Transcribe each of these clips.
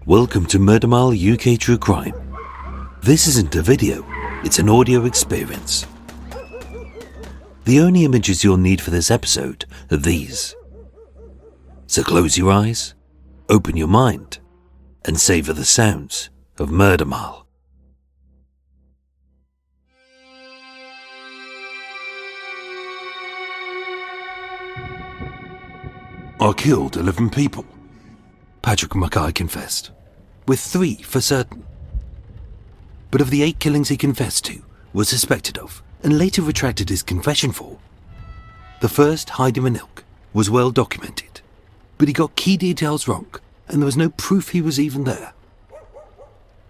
Welcome to Murder Mile UK True Crime. This isn't a video, it's an audio experience. The only images you'll need for this episode are these. So close your eyes, open your mind, and savour the sounds of Murder Mile. I killed 11 people, Patrick MacKay confessed, with 3 for certain. But of the 8 killings he confessed to, was suspected of, and later retracted his confession for, the first, hiding in Ilk, was well documented, but he got key details wrong, and there was no proof he was even there.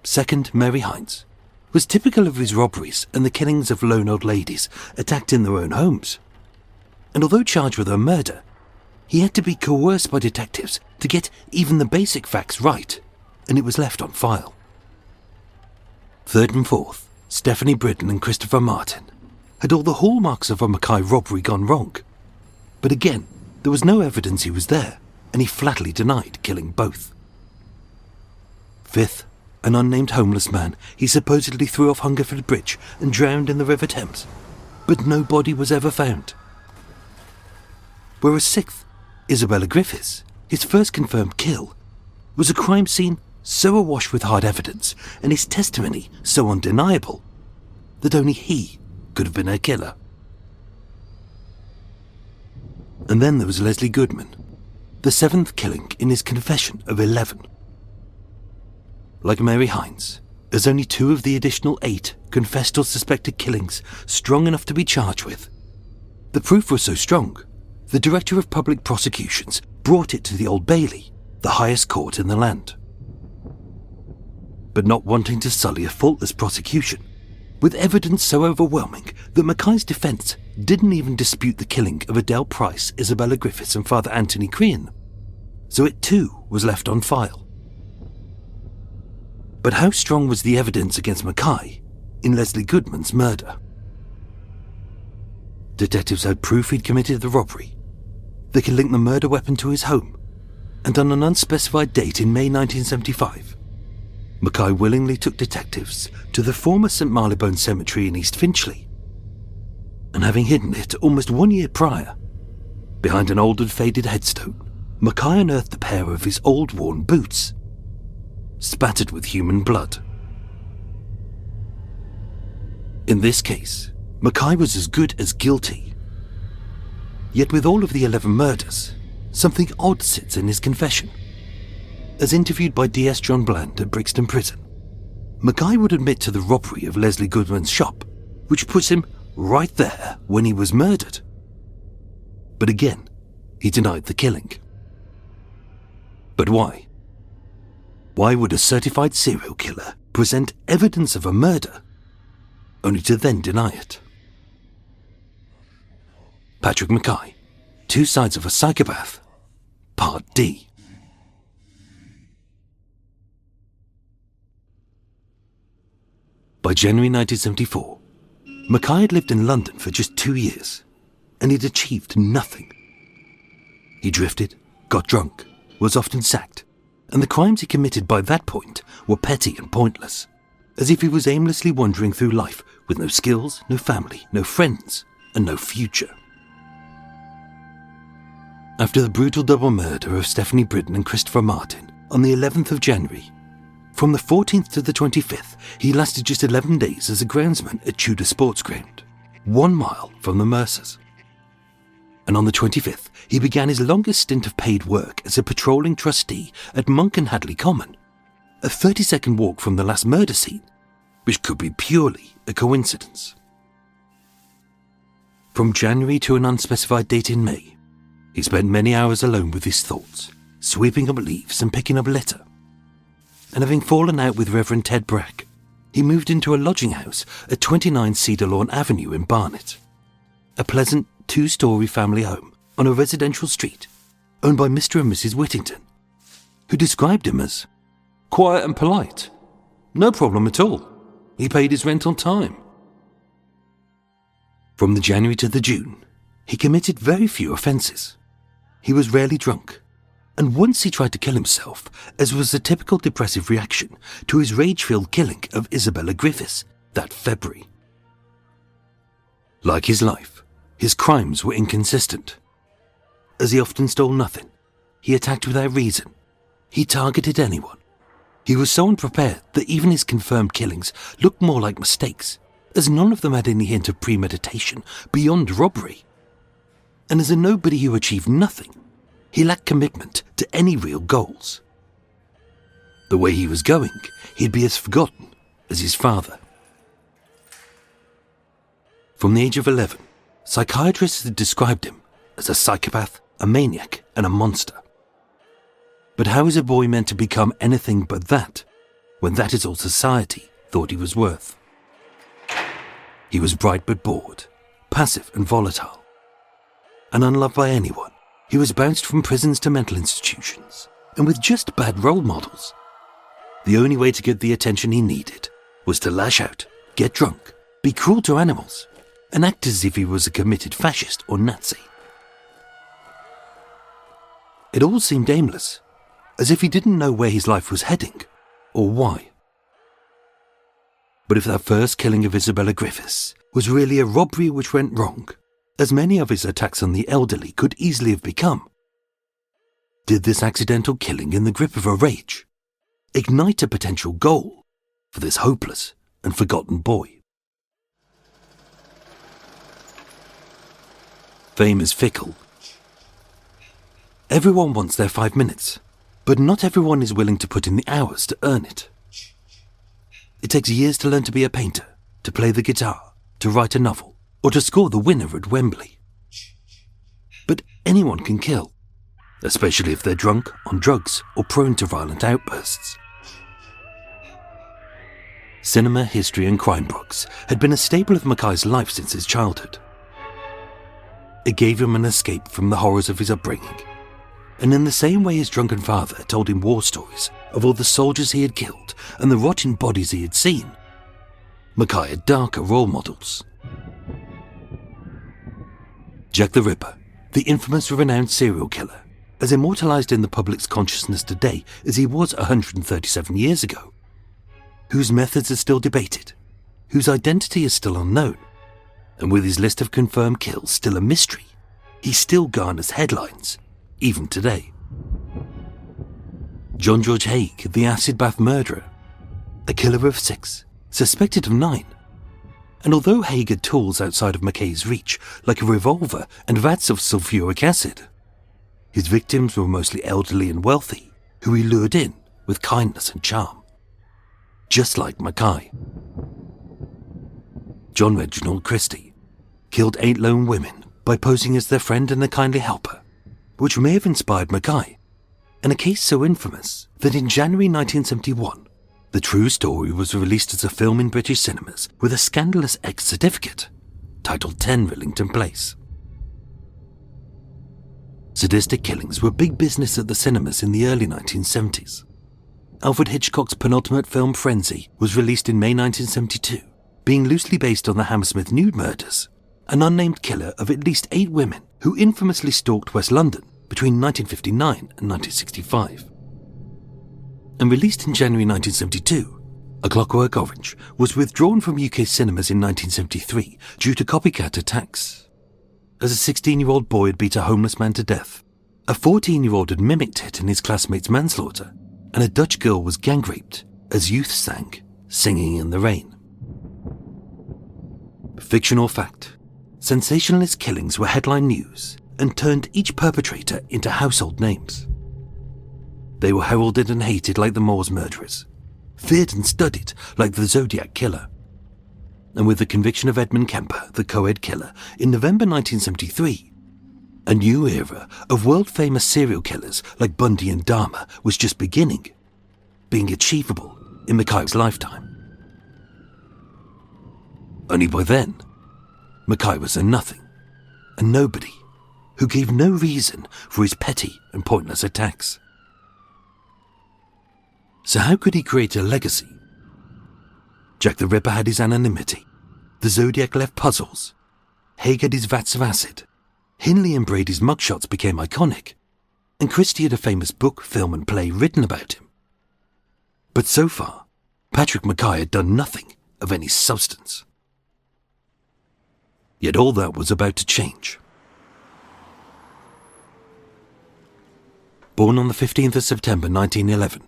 Second, Mary Hines, was typical of his robberies and the killings of lone old ladies attacked in their own homes. And although charged with her murder, he had to be coerced by detectives to get even the basic facts right, and it was left on file. Third and fourth, Stephanie Britton Christopher Martin, had all the hallmarks of a MacKay robbery gone wrong. But again, there was no evidence he was there, and he flatly denied killing both. Fifth, an unnamed homeless man he supposedly threw off Hungerford Bridge and drowned in the River Thames, but no body was ever found. Whereas sixth, Isabella Griffiths, his first confirmed kill, was a crime scene so awash with hard evidence and his testimony so undeniable that only he could have been her killer. And then there was Leslie Goodman, the 7th killing in his confession of 11. Like Mary Hines, there's only 2 of the additional 8 confessed or suspected killings strong enough to be charged with. The proof was so strong, the Director of Public Prosecutions brought it to the Old Bailey, the highest court in the land. But not wanting to sully a faultless prosecution, with evidence so overwhelming that MacKay's defence didn't even dispute the killing of Adele Price, Isabella Griffiths and Father Anthony Crean, so it too was left on file. But how strong was the evidence against MacKay in Leslie Goodman's murder? Detectives had proof he'd committed the robbery. They could link the murder weapon to his home, and on an unspecified date in May 1975, MacKay willingly took detectives to the former St Marylebone Cemetery in East Finchley, and having hidden it almost 1 year prior, behind an old and faded headstone, MacKay unearthed a pair of his old worn boots, spattered with human blood. In this case, MacKay was as good as guilty. Yet with all of the 11 murders, something odd sits in his confession. As interviewed by DS John Bland at Brixton Prison, MacKay would admit to the robbery of Leslie Goodman's shop, which puts him right there when he was murdered. But again, he denied the killing. But why? Why would a certified serial killer present evidence of a murder, only to then deny it? Patrick MacKay, 2 Sides of a Psychopath, Part D. By January 1974, MacKay had lived in London for just 2 years, and he'd achieved nothing. He drifted, got drunk, was often sacked, and the crimes he committed by that point were petty and pointless, as if he was aimlessly wandering through life with no skills, no family, no friends, and no future. After the brutal double murder of Stephanie Britton Christopher Martin on the 11th of January, from the 14th to the 25th, he lasted just 11 days as a groundsman at Tudor Sports Ground, 1 mile from the Mercers. And on the 25th, he began his longest stint of paid work as a patrolling trustee at Monk and Hadley Common, a 30-second walk from the last murder scene, which could be purely a coincidence. From January to an unspecified date in May, he spent many hours alone with his thoughts, sweeping up leaves and picking up litter. And having fallen out with Reverend Ted Brack, he moved into a lodging house at 29 Cedar Lawn Avenue in Barnet, a pleasant 2-storey family home on a residential street owned by Mr. and Mrs. Whittington, who described him as quiet and polite. No problem at all. He paid his rent on time. From the January to the June, he committed very few offences. He was rarely drunk, and once he tried to kill himself, as was a typical depressive reaction to his rage-filled killing of Isabella Griffiths that February. Like his life, his crimes were inconsistent. As he often stole nothing, he attacked without reason, he targeted anyone. He was so unprepared that even his confirmed killings looked more like mistakes, as none of them had any hint of premeditation beyond robbery. And as a nobody who achieved nothing, he lacked commitment to any real goals. The way he was going, he'd be as forgotten as his father. From the age of 11, psychiatrists had described him as a psychopath, a maniac, and a monster. But how is a boy meant to become anything but that, when that is all society thought he was worth? He was bright but bored, passive and volatile. And unloved by anyone, he was bounced from prisons to mental institutions, and with just bad role models. The only way to get the attention he needed was to lash out, get drunk, be cruel to animals, and act as if he was a committed fascist or Nazi. It all seemed aimless, as if he didn't know where his life was heading, or why. But if that first killing of Isabella Griffiths was really a robbery which went wrong, as many of his attacks on the elderly could easily have become, did this accidental killing in the grip of a rage ignite a potential goal for this hopeless and forgotten boy? Fame is fickle. Everyone wants their 5 minutes, but not everyone is willing to put in the hours to earn it. It takes years to learn to be a painter, to play the guitar, to write a novel, or to score the winner at Wembley. But anyone can kill, especially if they're drunk, on drugs, or prone to violent outbursts. Cinema, history, and crime books had been a staple of MacKay's life since his childhood. It gave him an escape from the horrors of his upbringing, and in the same way his drunken father told him war stories of all the soldiers he had killed and the rotting bodies he had seen, MacKay had darker role models. Jack the Ripper, the infamous renowned serial killer, as immortalised in the public's consciousness today as he was 137 years ago, whose methods are still debated, whose identity is still unknown, and with his list of confirmed kills still a mystery, he still garners headlines, even today. John George Haigh, the acid bath murderer, a killer of 6, suspected of 9. And although Haigh had tools outside of MacKay's reach, like a revolver and vats of sulfuric acid, his victims were mostly elderly and wealthy, who he lured in with kindness and charm. Just like MacKay. John Reginald Christie killed 8 lone women by posing as their friend and a kindly helper, which may have inspired MacKay, and a case so infamous that in January 1971, the true story was released as a film in British cinemas with a scandalous X certificate, titled 10 Rillington Place. Sadistic killings were big business at the cinemas in the early 1970s. Alfred Hitchcock's penultimate film Frenzy was released in May 1972, being loosely based on the Hammersmith nude murders, an unnamed killer of at least 8 women who infamously stalked West London between 1959 and 1965. And released in January 1972, A Clockwork Orange was withdrawn from UK cinemas in 1973 due to copycat attacks. As a 16-year-old boy had beat a homeless man to death, a 14-year-old had mimicked it in his classmate's manslaughter, and a Dutch girl was gang-raped as youth sang Singing in the Rain. Fiction or fact, sensationalist killings were headline news and turned each perpetrator into household names. They were heralded and hated like the Moors murderers, feared and studied like the Zodiac Killer. And with the conviction of Edmund Kemper, the co-ed killer, in November 1973, a new era of world-famous serial killers like Bundy and Dahmer was just beginning, being achievable in MacKay's lifetime. Only by then, MacKay was a nothing, a nobody, who gave no reason for his petty and pointless attacks. So how could he create a legacy? Jack the Ripper had his anonymity, the Zodiac left puzzles, Haigh had his vats of acid, Hindley and Brady's mugshots became iconic, and Christie had a famous book, film and play written about him. But so far, Patrick MacKay had done nothing of any substance. Yet all that was about to change. Born on the 15th of September 1911,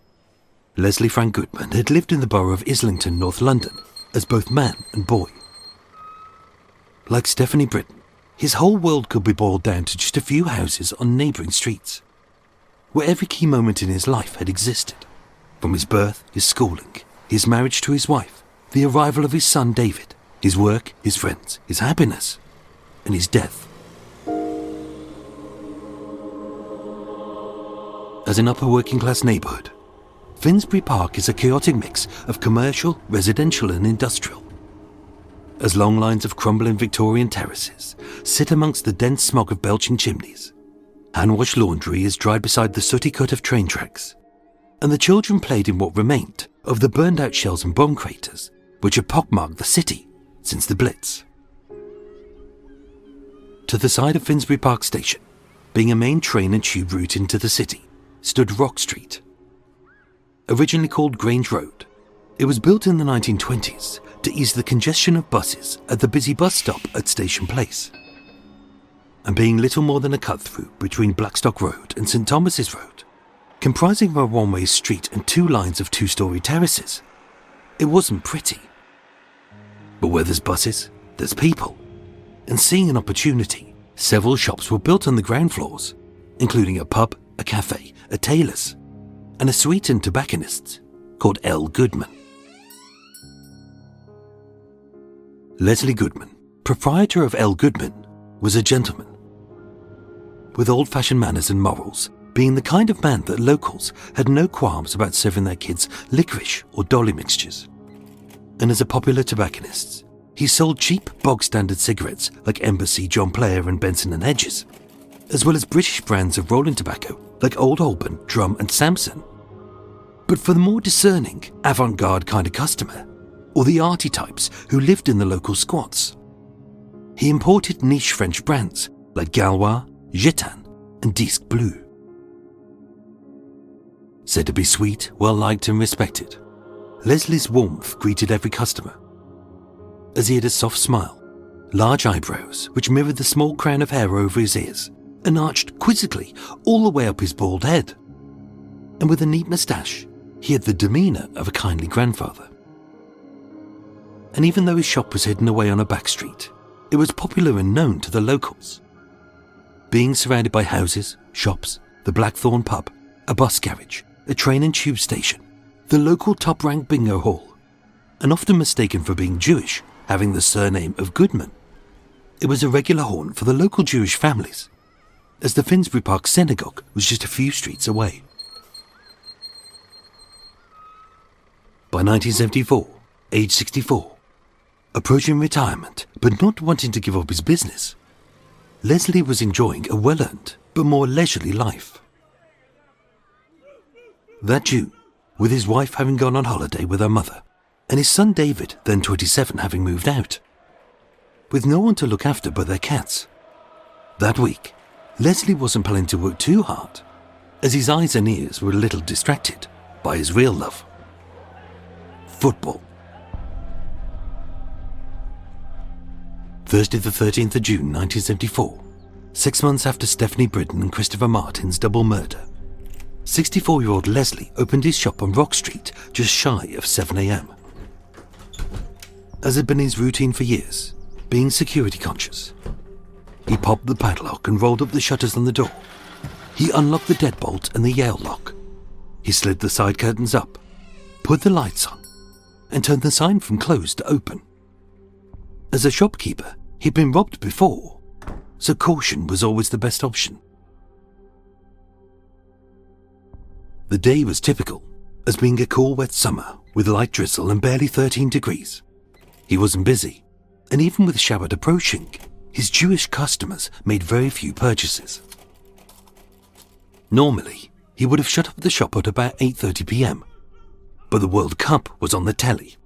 Leslie Frank Goodman had lived in the borough of Islington, North London, as both man and boy. Like Stephanie Britton, his whole world could be boiled down to just a few houses on neighbouring streets, where every key moment in his life had existed, from his birth, his schooling, his marriage to his wife, the arrival of his son David, his work, his friends, his happiness, and his death. As an upper working class neighbourhood, Finsbury Park is a chaotic mix of commercial, residential and industrial. As long lines of crumbling Victorian terraces sit amongst the dense smog of belching chimneys, hand-washed laundry is dried beside the sooty cut of train tracks, and the children played in what remained of the burned-out shells and bomb craters which had pockmarked the city since the Blitz. To the side of Finsbury Park Station, being a main train and tube route into the city, stood Rock Street. Originally called Grange Road, it was built in the 1920s to ease the congestion of buses at the busy bus stop at Station Place. And being little more than a cut-through between Blackstock Road and St Thomas's Road, comprising a one-way street and two lines of two-storey terraces, it wasn't pretty. But where there's buses, there's people. And seeing an opportunity, several shops were built on the ground floors, including a pub, a cafe, a tailor's, and a sweet and tobacconist's called L. Goodman. Leslie Goodman, proprietor of L. Goodman, was a gentleman, with old-fashioned manners and morals, being the kind of man that locals had no qualms about serving their kids licorice or dolly mixtures. And as a popular tobacconist, he sold cheap, bog-standard cigarettes like Embassy, John Player and Benson and Hedges, as well as British brands of rolling tobacco like Old Holborn, Drum and Samson. But for the more discerning, avant-garde kind of customer, or the arty types who lived in the local squats, he imported niche French brands like Gaulois, Gitan and Disque Bleu. Said to be sweet, well-liked and respected, Leslie's warmth greeted every customer, as he had a soft smile, large eyebrows which mirrored the small crown of hair over his ears and arched quizzically all the way up his bald head. And with a neat moustache, he had the demeanour of a kindly grandfather. And even though his shop was hidden away on a back street, it was popular and known to the locals. Being surrounded by houses, shops, the Blackthorn pub, a bus garage, a train and tube station, the local top-ranked bingo hall, and often mistaken for being Jewish, having the surname of Goodman, it was a regular haunt for the local Jewish families, as the Finsbury Park Synagogue was just a few streets away. By 1974, age 64, approaching retirement but not wanting to give up his business, Leslie was enjoying a well-earned but more leisurely life. That June, with his wife having gone on holiday with her mother, and his son David, then 27, having moved out, with no one to look after but their cats, that week, Leslie wasn't planning to work too hard, as his eyes and ears were a little distracted by his real love: football. Thursday the 13th of June 1974, 6 months after Stephanie Britton Christopher Martin's double murder, 64-year-old Leslie opened his shop on Rock Street just shy of 7 a.m. As had been his routine for years, being security conscious, he popped the padlock and rolled up the shutters on the door. He unlocked the deadbolt and the Yale lock. He slid the side curtains up, put the lights on, and turned the sign from closed to open. As a shopkeeper, he'd been robbed before, so caution was always the best option. The day was typical, as being a cool, wet summer with light drizzle and barely 13 degrees. He wasn't busy, and even with Shabbat approaching, his Jewish customers made very few purchases. Normally, he would have shut up the shop at about 8:30 p.m, but the World Cup was on the telly.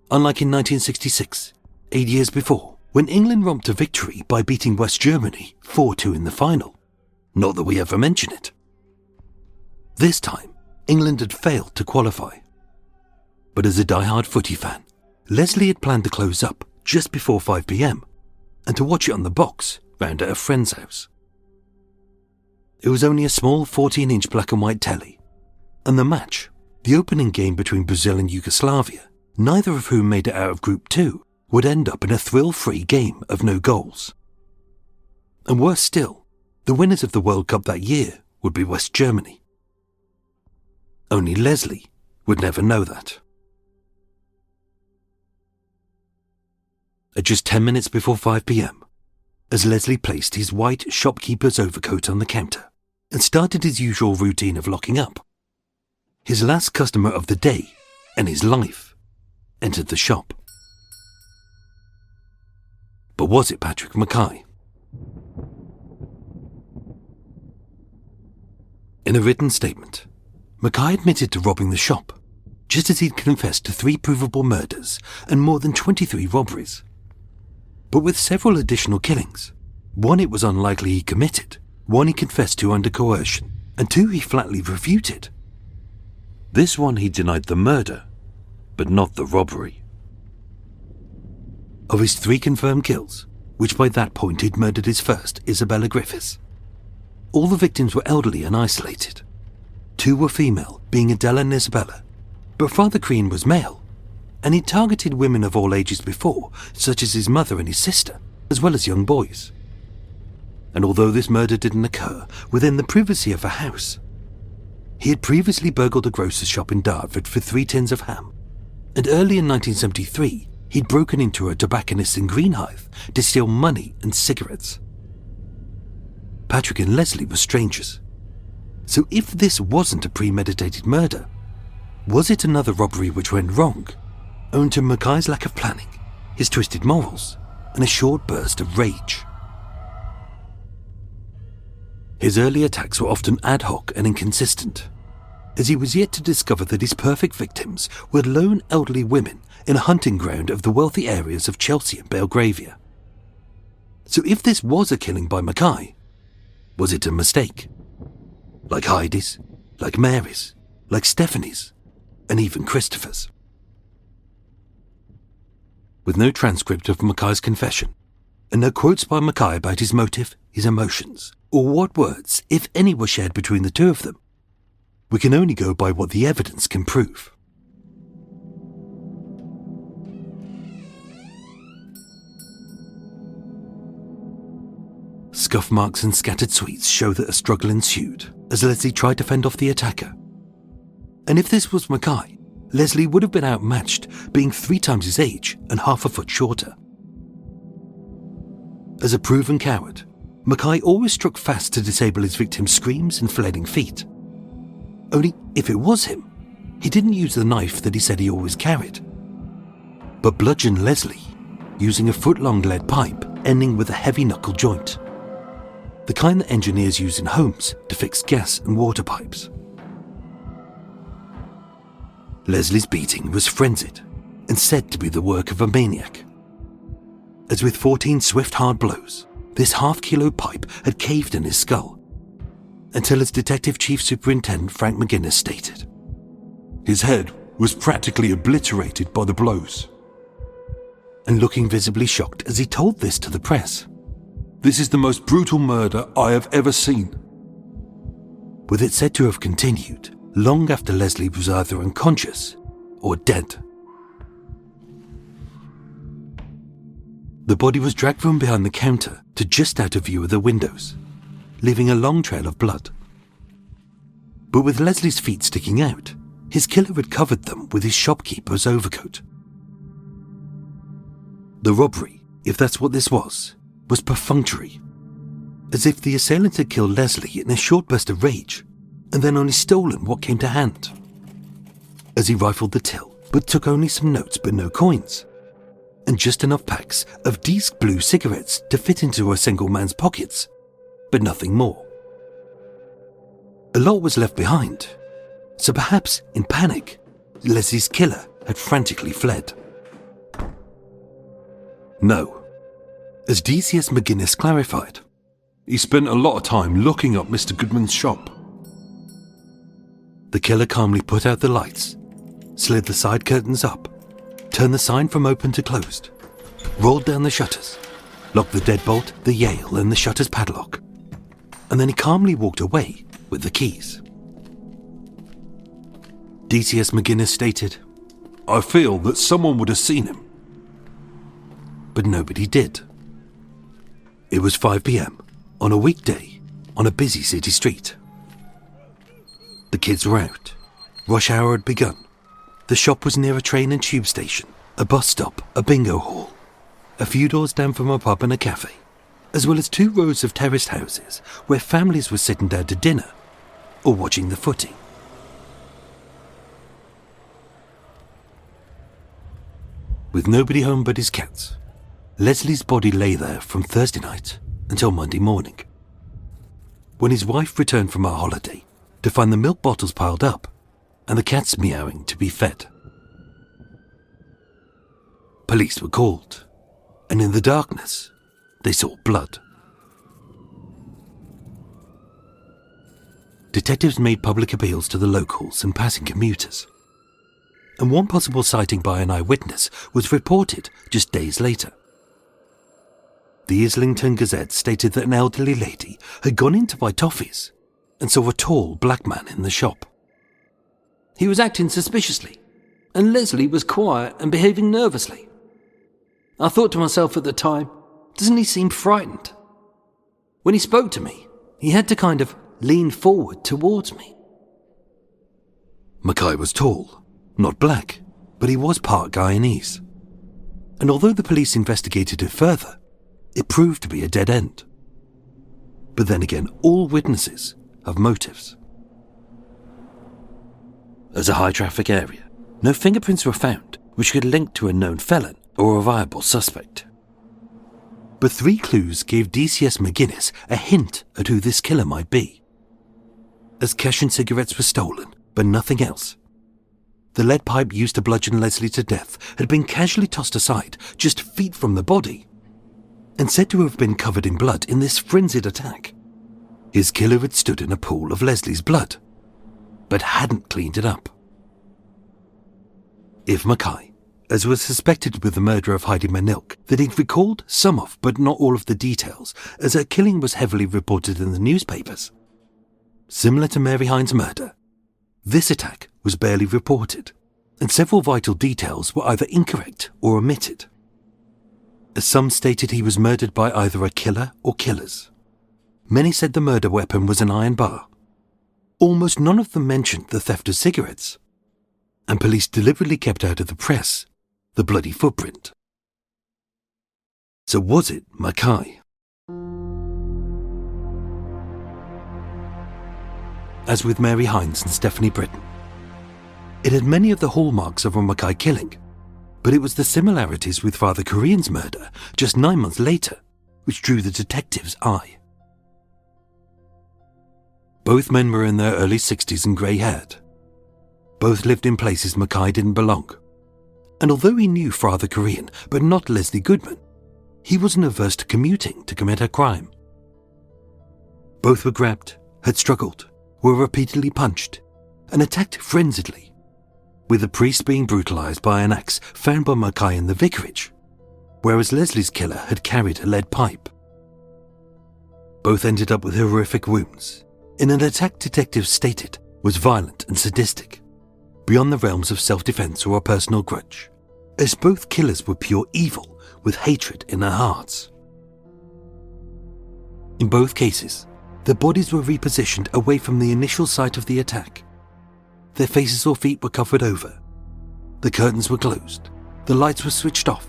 Unlike in 1966, 8 years before, when England romped to victory by beating West Germany 4-2 in the final, Not that we ever mention it. This time, England had failed to qualify. But as a die-hard footy fan, Leslie had planned to close up just before 5 p.m. and to watch it on the box round at a friend's house. It was only a small 14-inch black and white telly, and the match, the opening game between Brazil and Yugoslavia, neither of whom made it out of Group 2, would end up in a thrill-free game of no goals. And worse still, the winners of the World Cup that year would be West Germany. Only Leslie would never know that. At just 10 minutes before 5 p.m, as Leslie placed his white shopkeeper's overcoat on the counter and started his usual routine of locking up, his last customer of the day and his life entered the shop. But was it Patrick MacKay? In a written statement, MacKay admitted to robbing the shop, just as he'd confessed to 3 provable murders and more than 23 robberies. But with several additional killings, one it was unlikely he committed, one he confessed to under coercion, and 2 he flatly refuted. This one he denied the murder, but not the robbery. Of his 3 confirmed kills, which by that point he'd murdered his first, Isabella Griffiths, all the victims were elderly and isolated. 2 were female, being Adela and Isabella, but Father Crean was male, and he'd targeted women of all ages before, such as his mother and his sister, as well as young boys. And although this murder didn't occur within the privacy of a house, he had previously burgled a grocer's shop in Dartford for 3 tins of ham, and early in 1973, he'd broken into a tobacconist in Greenhithe to steal money and cigarettes. Patrick and Leslie were strangers. So if this wasn't a premeditated murder, was it another robbery which went wrong, owing to MacKay's lack of planning, his twisted morals, and a short burst of rage? His early attacks were often ad hoc and inconsistent, as he was yet to discover that his perfect victims were lone elderly women in a hunting ground of the wealthy areas of Chelsea and Belgravia. So if this was a killing by MacKay, was it a mistake? Like Heidi's, like Mary's, like Stephanie's, and even Christopher's. With no transcript of MacKay's confession, and no quotes by MacKay about his motive, his emotions, or what words, if any, were shared between the 2 of them, we can only go by what the evidence can prove. Scuff marks and scattered sweets show that a struggle ensued as Leslie tried to fend off the attacker. And if this was MacKay, Leslie would have been outmatched, being 3 times his age and half a foot shorter. As a proven coward, MacKay always struck fast to disable his victim's screams and flailing feet. Only if it was him, he didn't use the knife that he said he always carried, but bludgeoned Leslie using a foot-long lead pipe ending with a heavy knuckle joint, the kind that engineers use in homes to fix gas and water pipes. Leslie's beating was frenzied and said to be the work of a maniac, as with 14 swift hard blows, this half-kilo pipe had caved in his skull, until as Detective Chief Superintendent Frank McGuinness stated, his head was practically obliterated by the blows. And looking visibly shocked as he told this to the press, "This is the most brutal murder I have ever seen." With it said to have continued long after Leslie was either unconscious or dead. The body was dragged from behind the counter to just out of view of the windows, leaving a long trail of blood. But with Leslie's feet sticking out, his killer had covered them with his shopkeeper's overcoat. The robbery, if that's what this was perfunctory, as if the assailant had killed Leslie in a short burst of rage and then only stolen what came to hand. As he rifled the till, but took only some notes but no coins, and just enough packs of disc blue cigarettes to fit into a single man's pockets, but nothing more. A lot was left behind, so perhaps in panic, Leslie's killer had frantically fled. No. As DCS McGuinness clarified, He spent a lot of time looking up Mr. Goodman's shop. The killer calmly put out the lights, slid the side curtains up, turned the sign from open to closed, rolled down the shutters, locked the deadbolt, the Yale, and the shutter's padlock, and then he calmly walked away with the keys. DCS McGuinness stated, "I feel that someone would have seen him." But nobody did. It was 5 p.m. on a weekday on a busy city street. The kids were out. Rush hour had begun. The shop was near a train and tube station, a bus stop, a bingo hall, a few doors down from a pub and a cafe, as well as 2 rows of terraced houses where families were sitting down to dinner or watching the footy. With nobody home but his cats, Leslie's body lay there from Thursday night until Monday morning, when his wife returned from her holiday to find the milk bottles piled up and the cats meowing to be fed. Police were called, and in the darkness, they saw blood. Detectives made public appeals to the locals and passing commuters, and one possible sighting by an eyewitness was reported just days later. The Islington Gazette stated that an elderly lady had gone in to buy toffees and saw a tall black man in the shop. He was acting suspiciously, and Leslie was quiet and behaving nervously. I thought to myself at the time, doesn't he seem frightened? When he spoke to me, he had to kind of lean forward towards me. MacKay was tall, not black, but he was part Guyanese. And although the police investigated it further, it proved to be a dead end. But then again, all witnesses have motives. As a high-traffic area, no fingerprints were found which could link to a known felon or a viable suspect. But 3 clues gave DCS McGuinness a hint at who this killer might be. As cash and cigarettes were stolen, but nothing else, the lead pipe used to bludgeon Leslie to death had been casually tossed aside just feet from the body, and said to have been covered in blood in this frenzied attack. His killer had stood in a pool of Leslie's blood, but hadn't cleaned it up. If MacKay, as was suspected with the murder of Heidi Manilk, that he'd recalled some of but not all of the details, as her killing was heavily reported in the newspapers, similar to Mary Hines' murder, this attack was barely reported, and several vital details were either incorrect or omitted. As some stated he was murdered by either a killer or killers. Many said the murder weapon was an iron bar. Almost none of them mentioned the theft of cigarettes, and police deliberately kept out of the press the bloody footprint. So was it MacKay? As with Mary Hines and Stephanie Britton, it had many of the hallmarks of a MacKay killing, but it was the similarities with Father Korean's murder just 9 months later which drew the detective's eye. Both men were in their early 60s and grey-haired. Both lived in places MacKay didn't belong, and although he knew Father Korean but not Leslie Goodman, he wasn't averse to commuting to commit a crime. Both were grabbed, had struggled, were repeatedly punched, and attacked frenziedly, with the priest being brutalised by an axe found by MacKay in the vicarage, whereas Leslie's killer had carried a lead pipe. Both ended up with horrific wounds, in an attack detectives stated was violent and sadistic, beyond the realms of self-defense or a personal grudge, as both killers were pure evil with hatred in their hearts. In both cases, their bodies were repositioned away from the initial site of the attack. Their faces or feet were covered over. The curtains were closed. The lights were switched off.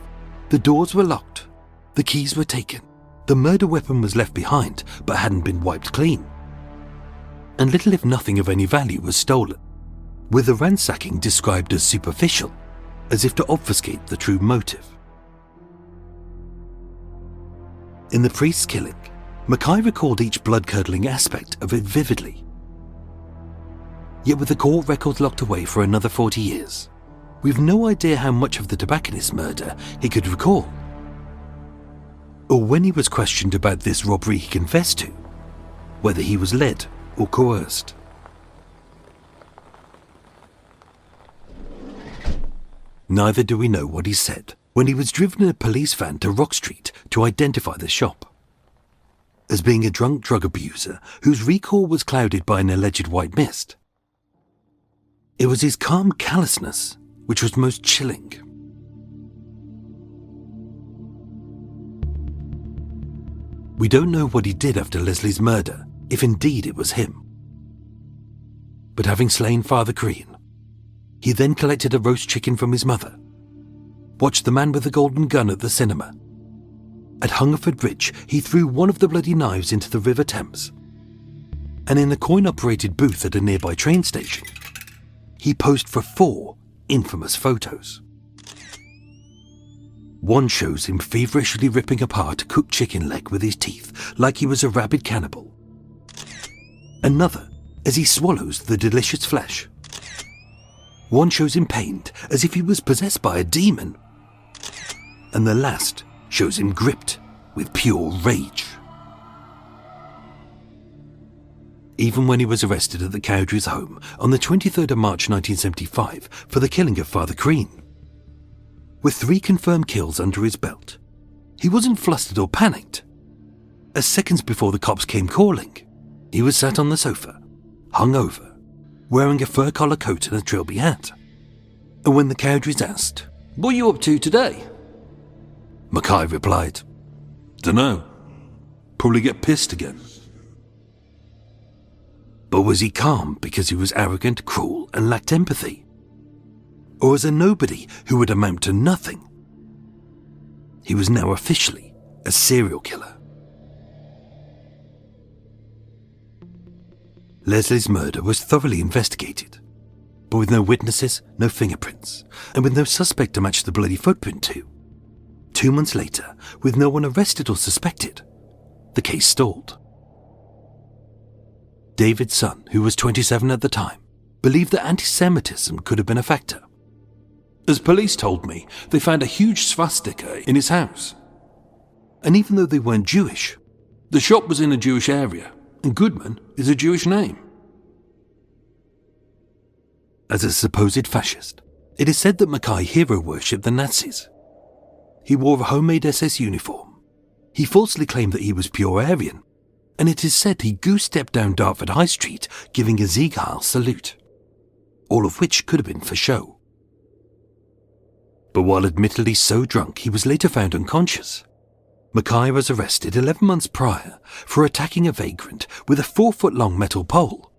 The doors were locked. The keys were taken. The murder weapon was left behind but hadn't been wiped clean. And little if nothing of any value was stolen, with the ransacking described as superficial, as if to obfuscate the true motive. In the priest's killing, MacKay recalled each blood-curdling aspect of it vividly. Yet with the court record locked away for another 40 years, we've no idea how much of the tobacconist's murder he could recall. or when he was questioned about this robbery he confessed to, whether he was led or coerced. Neither do we know what he said when he was driven in a police van to Rock Street to identify the shop. As being a drunk drug abuser whose recall was clouded by an alleged white mist, it was his calm callousness which was most chilling. We don't know what he did after Leslie's murder, if indeed it was him. But having slain Father Crean, he then collected a roast chicken from his mother, watched The Man with the Golden Gun at the cinema. At Hungerford Bridge, he threw one of the bloody knives into the River Thames. And in a coin-operated booth at a nearby train station, he posed for 4 infamous photos. One shows him feverishly ripping apart a cooked chicken leg with his teeth like he was a rabid cannibal. Another as he swallows the delicious flesh. One shows him pained as if he was possessed by a demon. And the last shows him gripped with pure rage. Even when he was arrested at the Cowdrey's home on the 23rd of March 1975 for the killing of Father Crean, with 3 confirmed kills under his belt, he wasn't flustered or panicked. As seconds before the cops came calling, he was sat on the sofa, hungover, wearing a fur collar coat and a trilby hat. And when the Cowdreys asked, "What are you up to today?" MacKay replied, "Dunno. Probably get pissed again." But was he calm because he was arrogant, cruel, and lacked empathy? Or as a nobody who would amount to nothing? He was now officially a serial killer. Leslie's murder was thoroughly investigated, but with no witnesses, no fingerprints, and with no suspect to match the bloody footprint to. 2 months later, with no one arrested or suspected, the case stalled. David's son, who was 27 at the time, believed that anti-Semitism could have been a factor. "As police told me, they found a huge swastika in his house. And even though they weren't Jewish, the shop was in a Jewish area, and Goodman is a Jewish name." As a supposed fascist, it is said that MacKay hero-worshipped the Nazis. He wore a homemade SS uniform. He falsely claimed that he was pure Aryan, and it is said he goose-stepped down Dartford High Street giving a Sieg Heil salute, all of which could have been for show. But while admittedly so drunk he was later found unconscious, MacKay was arrested 11 months prior for attacking a vagrant with a 4-foot-long metal pole,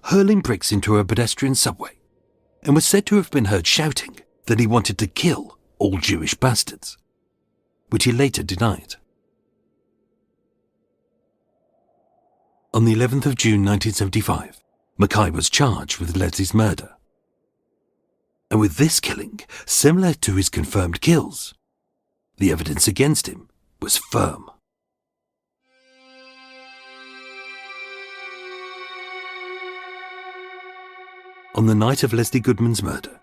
hurling bricks into a pedestrian subway, and was said to have been heard shouting that he wanted to kill all Jewish bastards, which he later denied. On the 11th of June 1975, MacKay was charged with Leslie's murder. And with this killing, similar to his confirmed kills, the evidence against him was firm. On the night of Leslie Goodman's murder,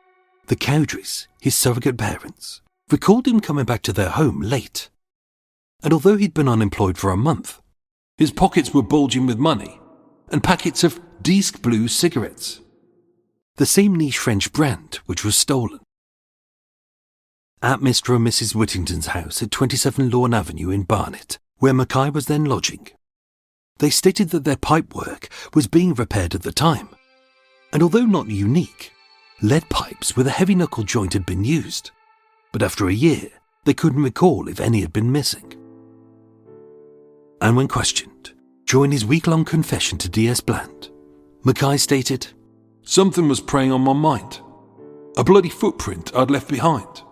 the Cowdreys, his surrogate parents, recalled him coming back to their home late. And although he'd been unemployed for a month, his pockets were bulging with money and packets of Disque Blue cigarettes, the same niche French brand which was stolen. At Mr. and Mrs. Whittington's house at 27 Lawn Avenue in Barnet, where MacKay was then lodging, they stated that their pipework was being repaired at the time, and although not unique, lead pipes with a heavy knuckle joint had been used, but after a year they couldn't recall if any had been missing. And when questioned, during his week-long confession to DS Bland, MacKay stated, "Something was preying on my mind. A bloody footprint I'd left behind."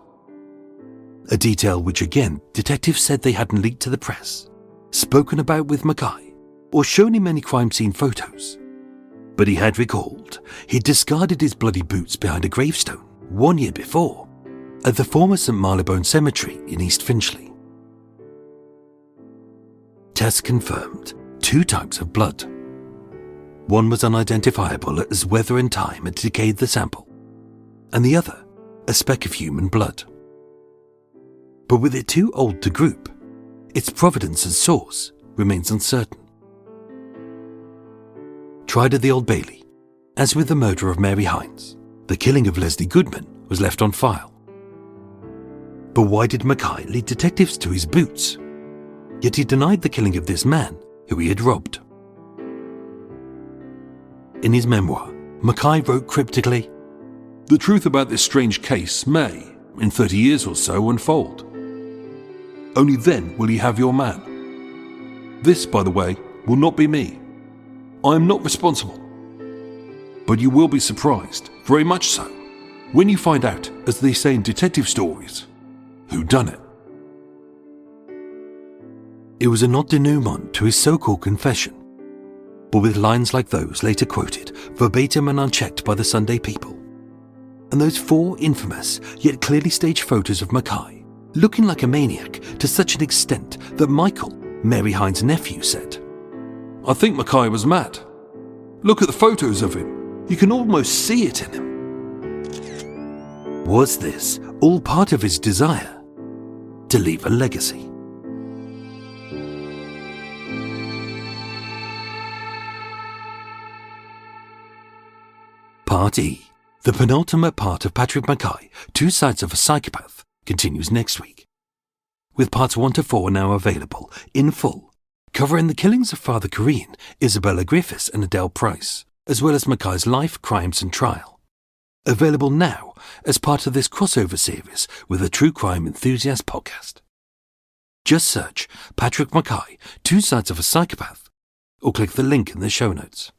A detail which again detectives said they hadn't leaked to the press, spoken about with MacKay, or shown him any crime scene photos. But he had recalled he'd discarded his bloody boots behind a gravestone 1 year before at the former St Marylebone Cemetery in East Finchley. Tests confirmed 2 types of blood. One was unidentifiable as weather and time had decayed the sample, and the other a speck of human blood. But with it too old to group, its provenance and source remains uncertain. Tried at the Old Bailey, as with the murder of Mary Hines, the killing of Leslie Goodman was left on file. But why did MacKay lead detectives to his boots? Yet he denied the killing of this man who he had robbed. In his memoir, MacKay wrote cryptically, "The truth about this strange case may, in 30 years or so, unfold. Only then will you have your man. This, by the way, will not be me. I am not responsible. But you will be surprised, very much so, when you find out, as they say in detective stories, who done it." It was a not denouement to his so-called confession, but with lines like those later quoted verbatim and unchecked by the Sunday People, and those 4 infamous yet clearly staged photos of MacKay looking like a maniac to such an extent that Michael, Mary Hines' nephew, said, "I think MacKay was mad. Look at the photos of him. You can almost see it in him." Was this all part of his desire to leave a legacy? Part E, the penultimate part of Patrick MacKay, Two Sides of a Psychopath, continues next week, with parts 1 to 4 now available in full, covering the killings of Father Corinne, Isabella Griffiths and Adele Price, as well as MacKay's life, crimes and trial. Available now as part of this crossover series with the True Crime Enthusiast podcast. Just search Patrick MacKay, Two Sides of a Psychopath, or click the link in the show notes.